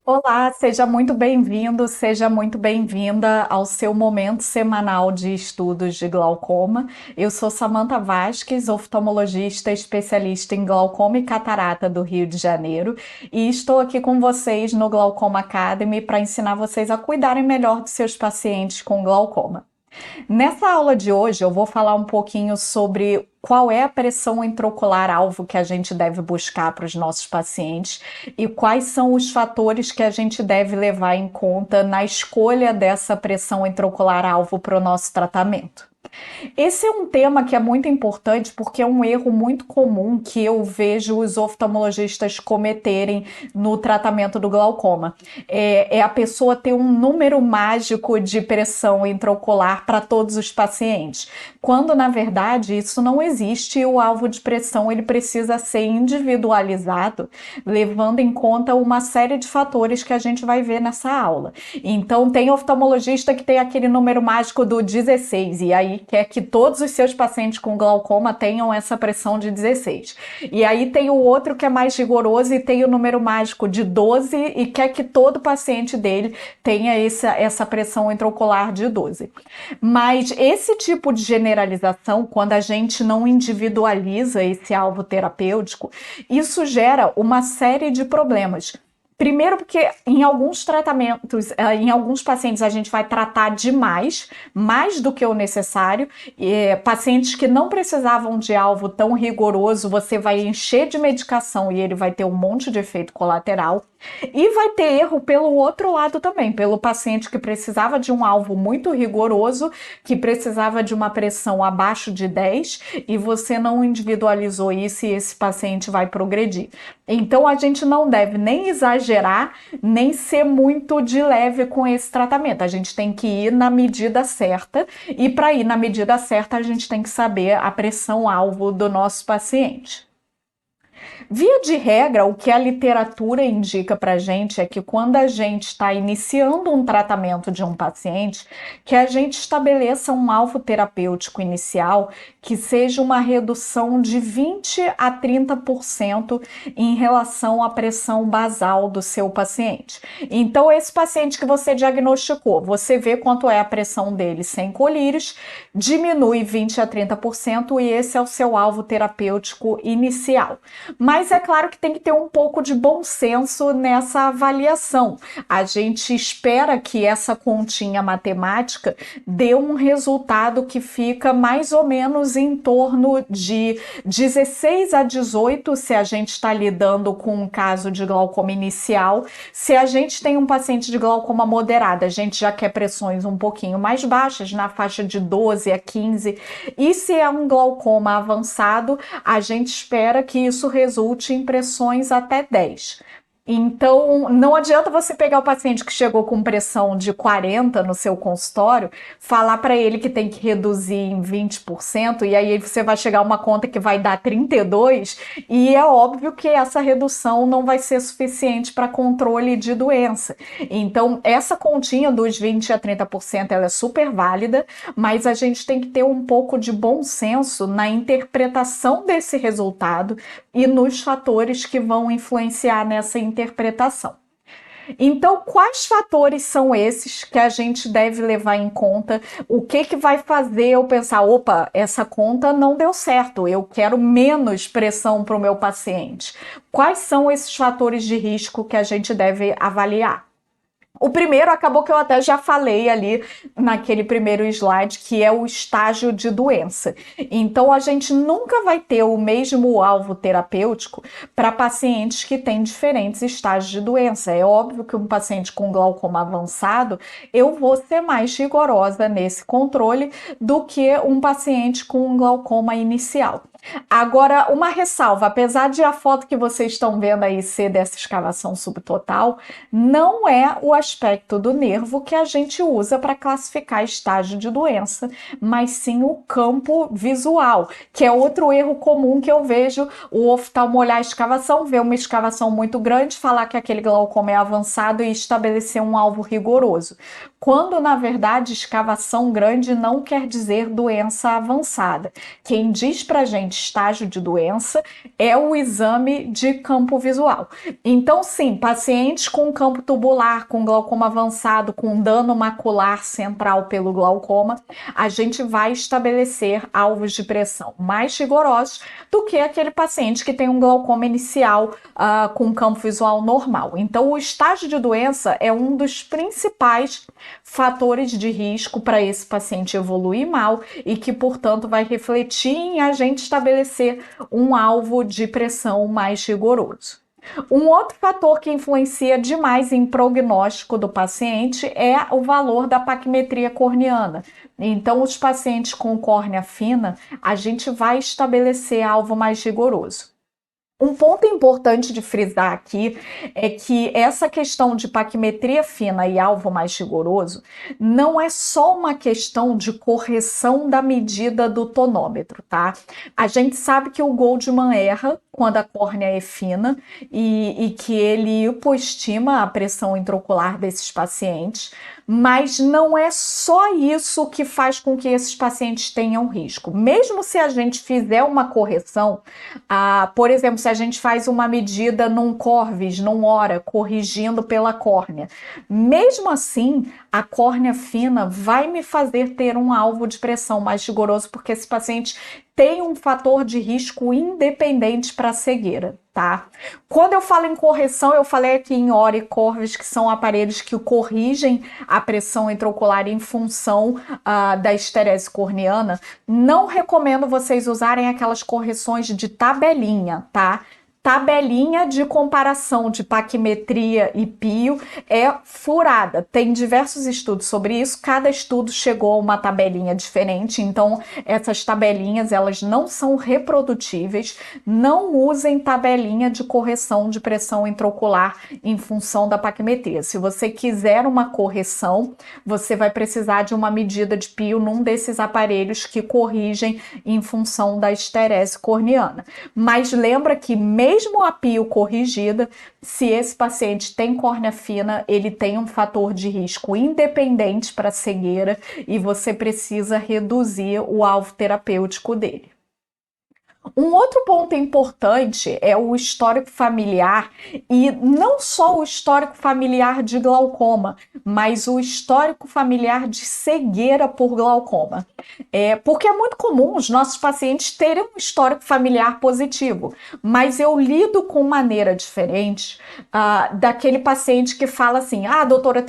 Olá, seja muito bem-vindo, seja muito bem-vinda ao seu momento semanal de estudos de glaucoma. Eu sou Samantha Vasques, oftalmologista especialista em glaucoma e catarata do Rio de Janeiro, e estou aqui com vocês no Glaucoma Academy para ensinar vocês a cuidarem melhor dos seus pacientes com glaucoma. Nessa aula de hoje, eu vou falar um pouquinho sobre qual é a pressão intraocular-alvo que a gente deve buscar para os nossos pacientes e quais são os fatores que a gente deve levar em conta na escolha dessa pressão intraocular-alvo para o nosso tratamento. Esse é um tema que é muito importante porque é um erro muito comum que eu vejo os oftalmologistas cometerem no tratamento do glaucoma. É a pessoa ter um número mágico de pressão intraocular para todos os pacientes, quando na verdade isso não existe e o alvo de pressão ele precisa ser individualizado, levando em conta uma série de fatores que a gente vai ver nessa aula. Então tem oftalmologista que tem aquele número mágico do 16 e aí quer que todos os seus pacientes com glaucoma tenham essa pressão de 16. E aí tem o outro que é mais rigoroso e tem o número mágico de 12 e quer que todo paciente dele tenha essa pressão intraocular de 12. Mas esse tipo de generalização, quando a gente não individualiza esse alvo terapêutico, isso gera uma série de problemas. Primeiro, porque em alguns tratamentos, em alguns pacientes, a gente vai tratar demais, mais do que o necessário. Pacientes que não precisavam de alvo tão rigoroso, você vai encher de medicação e ele vai ter um monte de efeito colateral. E vai ter erro pelo outro lado também, pelo paciente que precisava de um alvo muito rigoroso, que precisava de uma pressão abaixo de 10 e você não individualizou isso e esse paciente vai progredir. Então a gente não deve nem exagerar, nem ser muito de leve com esse tratamento. A gente tem que ir na medida certa e para ir na medida certa a gente tem que saber a pressão alvo do nosso paciente. Via de regra, o que a literatura indica para a gente é que quando a gente está iniciando um tratamento de um paciente, que a gente estabeleça um alvo terapêutico inicial que seja uma redução de 20 a 30% em relação à pressão basal do seu paciente. Então, esse paciente que você diagnosticou, você vê quanto é a pressão dele sem colírios, diminui 20 a 30% e esse é o seu alvo terapêutico inicial. Mas é claro que tem que ter um pouco de bom senso nessa avaliação. A gente espera que essa continha matemática dê um resultado que fica mais ou menos em torno de 16 a 18, se a gente está lidando com um caso de glaucoma inicial. Se a gente tem um paciente de glaucoma moderado, a gente já quer pressões um pouquinho mais baixas, na faixa de 12 a 15. E se é um glaucoma avançado, a gente espera que isso resulte em pressões até 10. Então, não adianta você pegar o paciente que chegou com pressão de 40 no seu consultório, falar para ele que tem que reduzir em 20%, e aí você vai chegar a uma conta que vai dar 32, e é óbvio que essa redução não vai ser suficiente para controle de doença. Então, essa continha dos 20 a 30%, ela é super válida, mas a gente tem que ter um pouco de bom senso na interpretação desse resultado e nos fatores que vão influenciar nessa interpretação. Então, quais fatores são esses que a gente deve levar em conta? O que vai fazer eu pensar, opa, essa conta não deu certo, eu quero menos pressão para o meu paciente? Quais são esses fatores de risco que a gente deve avaliar? O primeiro acabou que eu até já falei ali naquele primeiro slide, que é o estágio de doença. Então, a gente nunca vai ter o mesmo alvo terapêutico para pacientes que têm diferentes estágios de doença. É óbvio que um paciente com glaucoma avançado, eu vou ser mais rigorosa nesse controle do que um paciente com um glaucoma inicial. Agora, uma ressalva, apesar de a foto que vocês estão vendo aí ser dessa escavação subtotal, não é o aspecto do nervo que a gente usa para classificar estágio de doença, mas sim o campo visual, que é outro erro comum que eu vejo o oftalmo olhar a escavação, ver uma escavação muito grande, falar que aquele glaucoma é avançado e estabelecer um alvo rigoroso. Quando, na verdade, escavação grande não quer dizer doença avançada. Quem diz pra gente diferente estágio de doença é o exame de campo visual. Então, sim, pacientes com campo tubular, com glaucoma avançado, com dano macular central pelo glaucoma, a gente vai estabelecer alvos de pressão mais rigorosos do que aquele paciente que tem um glaucoma inicial com campo visual normal. Então, o estágio de doença é um dos principais fatores de risco para esse paciente evoluir mal e que, portanto, vai refletir em a gente estabelecer um alvo de pressão mais rigoroso. Um outro fator que influencia demais em prognóstico do paciente é o valor da paquimetria corneana. Então, os pacientes com córnea fina, a gente vai estabelecer alvo mais rigoroso. Um ponto importante de frisar aqui é que essa questão de paquimetria fina e alvo mais rigoroso não é só uma questão de correção da medida do tonômetro, tá? A gente sabe que o Goldman erra quando a córnea é fina e que ele hipoestima a pressão intraocular desses pacientes, mas não é só isso que faz com que esses pacientes tenham risco. Mesmo se a gente fizer uma correção, por exemplo, se a gente faz uma medida num Corvis, num HORA, corrigindo pela córnea, mesmo assim, a córnea fina vai me fazer ter um alvo de pressão mais rigoroso, porque esse paciente tem um fator de risco independente para a cegueira, tá? Quando eu falo em correção, eu falei aqui em HORA e Corvis, que são aparelhos que corrigem a pressão intraocular em função da esterese corneana. Não recomendo vocês usarem aquelas correções de tabelinha, tá? Tabelinha de comparação de paquimetria e pio é furada. Tem diversos estudos sobre isso, cada estudo chegou a uma tabelinha diferente, então essas tabelinhas elas não são reprodutíveis. Não usem tabelinha de correção de pressão intraocular em função da paquimetria. Se você quiser uma correção, você vai precisar de uma medida de pio num desses aparelhos que corrigem em função da esterese corneana. Mas lembra que mesmo a pio corrigida, se esse paciente tem córnea fina, ele tem um fator de risco independente para cegueira e você precisa reduzir o alvo terapêutico dele. Um outro ponto importante é o histórico familiar, e não só o histórico familiar de glaucoma, mas o histórico familiar de cegueira por glaucoma. Porque é muito comum os nossos pacientes terem um histórico familiar positivo, mas eu lido com maneira diferente daquele paciente que fala assim: doutora,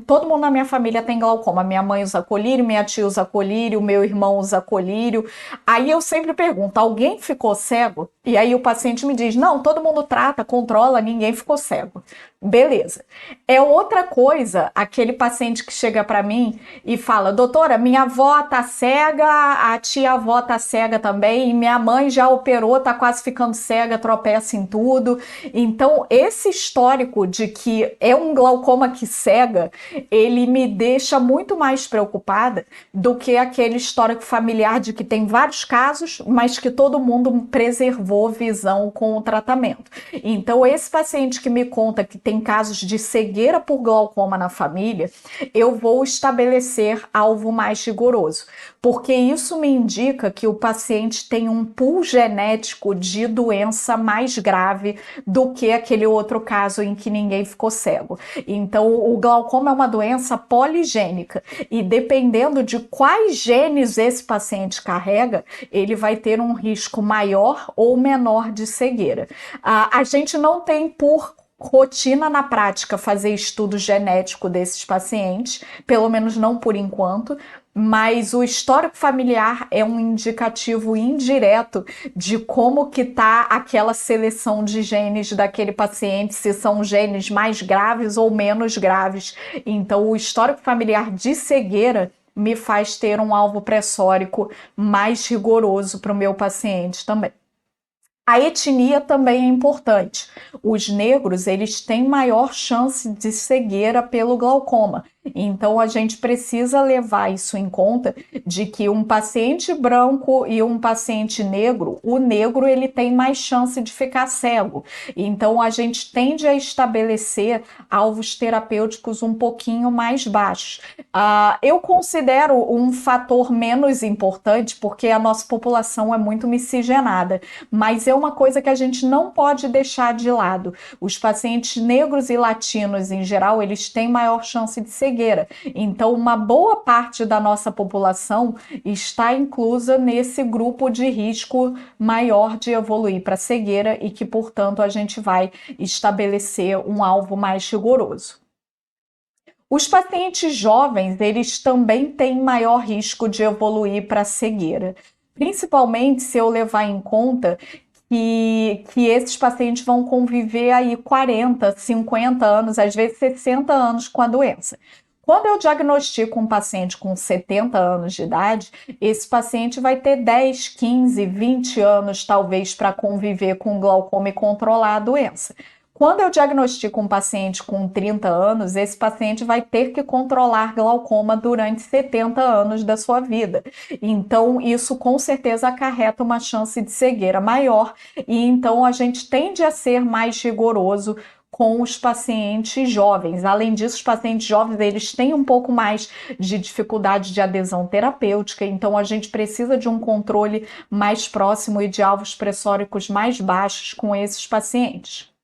todo mundo na minha família tem glaucoma, minha mãe usa colírio, minha tia usa colírio, meu irmão usa colírio. Aí eu sempre pergunto: alguém ficou cego? E aí o paciente me diz: não, todo mundo trata, controla, ninguém ficou cego. Beleza. É outra coisa aquele paciente que chega para mim e fala: doutora, minha avó tá cega, a tia-avó tá cega também, e minha mãe já operou, tá quase ficando cega, tropeça em tudo. Então, esse histórico de que é um glaucoma que cega, ele me deixa muito mais preocupada do que aquele histórico familiar de que tem vários casos, mas que todo mundo preservou visão com o tratamento. Então, esse paciente que me conta que tem casos de cegueira por glaucoma na família, eu vou estabelecer alvo mais rigoroso, porque isso me indica que o paciente tem um pool genético de doença mais grave do que aquele outro caso em que ninguém ficou cego. Então, o glaucoma é uma doença poligênica e dependendo de quais genes esse paciente carrega, ele vai ter um risco maior ou menor de cegueira. A gente não tem por rotina na prática fazer estudo genético desses pacientes, pelo menos não por enquanto, mas o histórico familiar é um indicativo indireto de como que tá aquela seleção de genes daquele paciente, se são genes mais graves ou menos graves. Então, o histórico familiar de cegueira me faz ter um alvo pressórico mais rigoroso para o meu paciente também. A etnia também é importante. Os negros, eles têm maior chance de cegueira pelo glaucoma. Então, a gente precisa levar isso em conta, de que um paciente branco e um paciente negro, o negro ele tem mais chance de ficar cego. Então, a gente tende a estabelecer alvos terapêuticos um pouquinho mais baixos. Eu considero um fator menos importante, porque a nossa população é muito miscigenada, mas é uma coisa que a gente não pode deixar de lado. Os pacientes negros e latinos, em geral, eles têm maior chance de cegueira. Então, uma boa parte da nossa população está inclusa nesse grupo de risco maior de evoluir para cegueira e que, portanto, a gente vai estabelecer um alvo mais rigoroso. Os pacientes jovens, eles também têm maior risco de evoluir para cegueira, principalmente se eu levar em conta que esses pacientes vão conviver aí 40, 50 anos, às vezes 60 anos com a doença. Quando eu diagnostico um paciente com 70 anos de idade, esse paciente vai ter 10, 15, 20 anos, talvez, para conviver com glaucoma e controlar a doença. Quando eu diagnostico um paciente com 30 anos, esse paciente vai ter que controlar glaucoma durante 70 anos da sua vida. Então, isso com certeza acarreta uma chance de cegueira maior, e então a gente tende a ser mais rigoroso com os pacientes jovens. Além disso, os pacientes jovens, eles têm um pouco mais de dificuldade de adesão terapêutica, então a gente precisa de um controle mais próximo e de alvos pressóricos mais baixos com esses pacientes.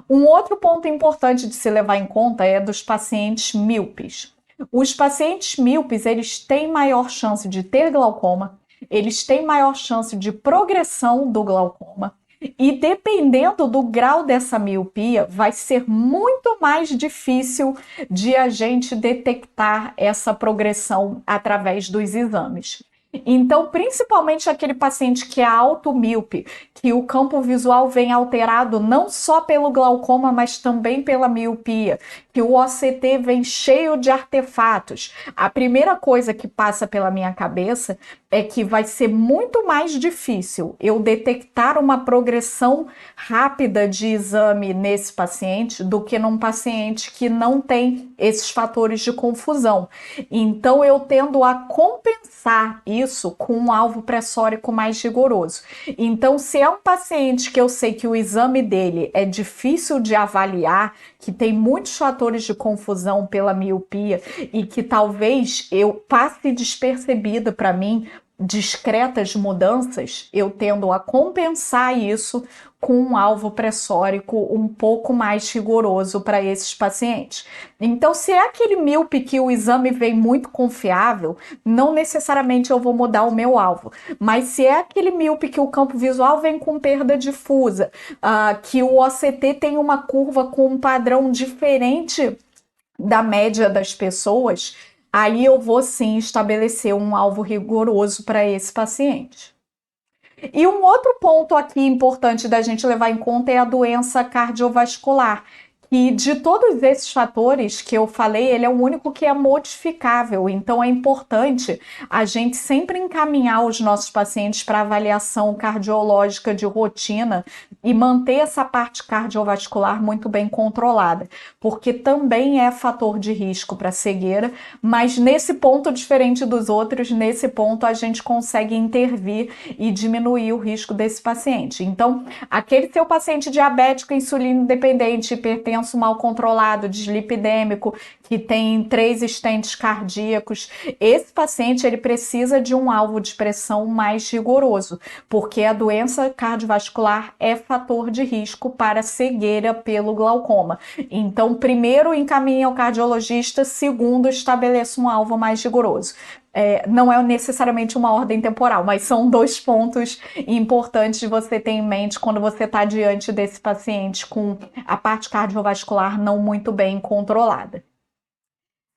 Um outro ponto importante de se levar em conta é dos pacientes míopes. Os pacientes míopes, eles têm maior chance de ter glaucoma, eles têm maior chance de progressão do glaucoma, e dependendo do grau dessa miopia, vai ser muito mais difícil de a gente detectar essa progressão através dos exames. Então, principalmente aquele paciente que é automíope, que o campo visual vem alterado não só pelo glaucoma, mas também pela miopia, que o OCT vem cheio de artefatos. A primeira coisa que passa pela minha cabeça é que vai ser muito mais difícil eu detectar uma progressão rápida de exame nesse paciente do que num paciente que não tem esses fatores de confusão. Então, eu tendo a compensar isso com um alvo pressórico mais rigoroso. Então, se é um paciente que eu sei que o exame dele é difícil de avaliar, que tem muitos fatores de confusão pela miopia e que talvez eu passe despercebida para mim discretas mudanças, eu tendo a compensar isso com um alvo pressórico um pouco mais rigoroso para esses pacientes. Então, se é aquele míope que o exame vem muito confiável, não necessariamente eu vou mudar o meu alvo. Mas se é aquele míope que o campo visual vem com perda difusa, que o OCT tem uma curva com um padrão diferente da média das pessoas, aí eu vou sim estabelecer um alvo rigoroso para esse paciente. E um outro ponto aqui importante da gente levar em conta é a doença cardiovascular. E de todos esses fatores que eu falei, ele é o único que é modificável. Então é importante a gente sempre encaminhar os nossos pacientes para avaliação cardiológica de rotina e manter essa parte cardiovascular muito bem controlada, porque também é fator de risco para cegueira, mas nesse ponto, diferente dos outros, nesse ponto a gente consegue intervir e diminuir o risco desse paciente. Então, aquele seu paciente diabético, insulino dependente, hipertenso mal controlado, dislipidêmico, que tem 3 stents cardíacos, esse paciente ele precisa de um alvo de pressão mais rigoroso, porque a doença cardiovascular é fator de risco para cegueira pelo glaucoma. Então, primeiro encaminhe ao cardiologista, segundo estabeleça um alvo mais rigoroso. Não é necessariamente uma ordem temporal, mas são 2 pontos importantes de você ter em mente quando você está diante desse paciente com a parte cardiovascular não muito bem controlada.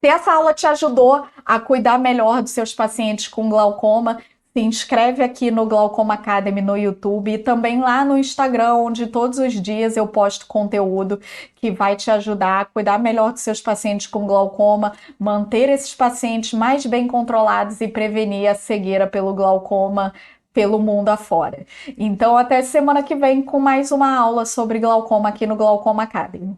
Se essa aula te ajudou a cuidar melhor dos seus pacientes com glaucoma, se inscreve aqui no Glaucoma Academy no YouTube e também lá no Instagram, onde todos os dias eu posto conteúdo que vai te ajudar a cuidar melhor dos seus pacientes com glaucoma, manter esses pacientes mais bem controlados e prevenir a cegueira pelo glaucoma pelo mundo afora. Então, até semana que vem com mais uma aula sobre glaucoma aqui no Glaucoma Academy.